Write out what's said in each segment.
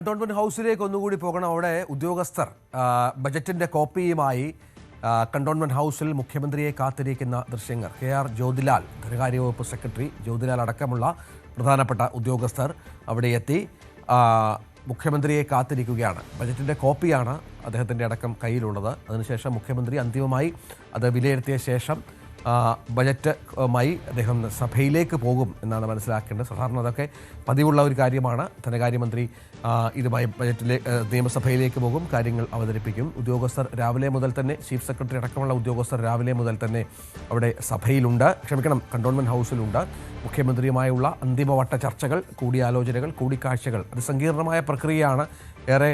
Cantonment ഹൗസിലേക്ക് ഒന്നുകൂടി പോകണം. അവിടെ ഉദ്യോഗസ്ഥർ ബജറ്റിന്റെ കോപ്പിയുമായി കണ്ടോൺമെന്റ് ഹൗസിൽ മുഖ്യമന്ത്രിയെ കാത്തിരിക്കുന്ന ദൃശ്യങ്ങൾ. KR ജ്യോതിലാൽ, ധനകാര്യവകുപ്പ് സെക്രട്ടറി ജ്യോതിലാൽ അടക്കമുള്ള പ്രധാനപ്പെട്ട ഉദ്യോഗസ്ഥർ അവിടെ എത്തി മുഖ്യമന്ത്രിയെ കാത്തിരിക്കുകയാണ്. ബജറ്റിന്റെ കോപ്പിയാണ് അദ്ദേഹത്തിൻ്റെ അടക്കം കയ്യിലുള്ളത്. അതിനുശേഷം മുഖ്യമന്ത്രി അന്തിമമായി അത് വിലയിരുത്തിയ ശേഷം ബജറ്റുമായി അദ്ദേഹം സഭയിലേക്ക് പോകും എന്നാണ് മനസ്സിലാക്കേണ്ടത്. സാധാരണ അതൊക്കെ പതിവുള്ള ഒരു കാര്യമാണ്. ധനകാര്യമന്ത്രി ഇതുമായി നിയമസഭയിലേക്ക് പോകും, കാര്യങ്ങൾ അവതരിപ്പിക്കും. ഉദ്യോഗസ്ഥർ രാവിലെ മുതൽ തന്നെ, ചീഫ് സെക്രട്ടറി അടക്കമുള്ള ഉദ്യോഗസ്ഥർ രാവിലെ മുതൽ തന്നെ അവിടെ സഭയിലുണ്ട്, കണ്ടോൺമെന്റ് ഹൗസിലുണ്ട്. മുഖ്യമന്ത്രിയുമായുള്ള അന്തിമവട്ട ചർച്ചകൾ, കൂടിയാലോചനകൾ, കൂടിക്കാഴ്ചകൾ, അത് സങ്കീർണമായ പ്രക്രിയയാണ്. ഏറെ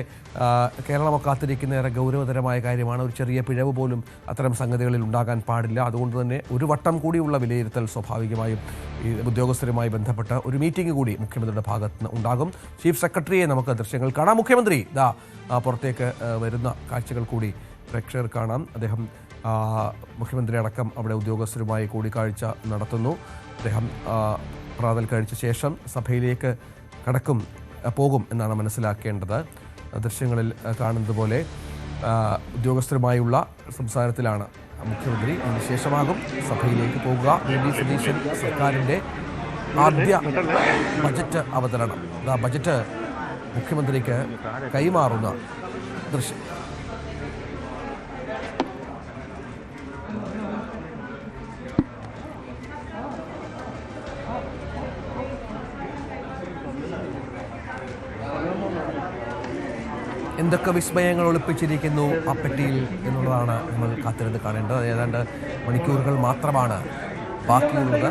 കേരളമൊക്കെ കാത്തിരിക്കുന്ന ഏറെ ഗൗരവതരമായ കാര്യമാണ്. ഒരു ചെറിയ പിഴവ് പോലും അത്തരം സംഗതികളിൽ ഉണ്ടാകാൻ പാടില്ല. അതുകൊണ്ട് തന്നെ ഒരു വട്ടം കൂടിയുള്ള വിലയിരുത്തൽ സ്വാഭാവികമായും ഈ ഉദ്യോഗസ്ഥരുമായി ബന്ധപ്പെട്ട ഒരു മീറ്റിംഗ് കൂടി മുഖ്യമന്ത്രിയുടെ ഭാഗത്ത് നിന്ന് ഉണ്ടാകും. ചീഫ് സെക്രട്ടറിയെ നമുക്ക് ദൃശ്യങ്ങൾ കാണാം. മുഖ്യമന്ത്രി പുറത്തേക്ക് വരുന്ന കാഴ്ചകൾ കൂടി പ്രേക്ഷകർ കാണാം. അദ്ദേഹം മുഖ്യമന്ത്രി അടക്കം അവിടെ ഉദ്യോഗസ്ഥരുമായി കൂടിക്കാഴ്ച നടത്തുന്നു. അദ്ദേഹം പ്രാതൽ കഴിച്ച ശേഷം സഭയിലേക്ക് പോകും എന്നാണ് മനസ്സിലാക്കേണ്ടത്. ദൃശ്യങ്ങളിൽ കാണുന്നത് പോലെ ഉദ്യോഗസ്ഥരുമായുള്ള സംസാരത്തിലാണ് മുഖ്യമന്ത്രി. അതിനുശേഷമാകും സഭയിലേക്ക് പോകുക. VD സതീശൻ സർക്കാരിൻ്റെ ആദ്യ ബജറ്റ് അവതരണം, ബജറ്റ് മുഖ്യമന്ത്രിക്ക് കൈമാറുന്ന ദൃശ്യം. എന്തൊക്കെ വിസ്മയങ്ങൾ ഒളിപ്പിച്ചിരിക്കുന്നു ആ പെട്ടിയിൽ എന്നുള്ളതാണ് നമ്മൾ കാത്തിരുന്ന് കാണേണ്ടത്. ഏതാണ്ട് മണിക്കൂറുകൾ മാത്രമാണ് ബാക്കിയുള്ളത്.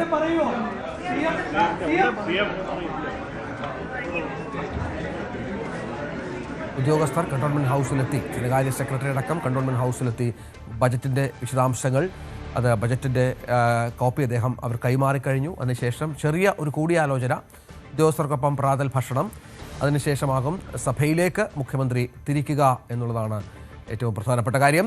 ഉദ്യോഗസ്ഥർ കണ്ടോൺമെന്റ് ഹൗസിലെത്തി, ധനകാര്യ സെക്രട്ടറി അടക്കം കണ്ടോൺമെന്റ് ഹൗസിലെത്തി. ബജറ്റിൻ്റെ വിശദാംശങ്ങൾ, ബജറ്റിൻ്റെ കോപ്പി അവർ കൈമാറിക്കഴിഞ്ഞു. അതിനുശേഷം ചെറിയ ഒരു കൂടിയാലോചന, ഉദ്യോഗസ്ഥർക്കൊപ്പം പ്രാതൽ ഭക്ഷണം, അതിനുശേഷമാകും സഭയിലേക്ക് മുഖ്യമന്ത്രി തിരിക്കുക എന്നുള്ളതാണ് ഏറ്റവും പ്രധാനപ്പെട്ട കാര്യം.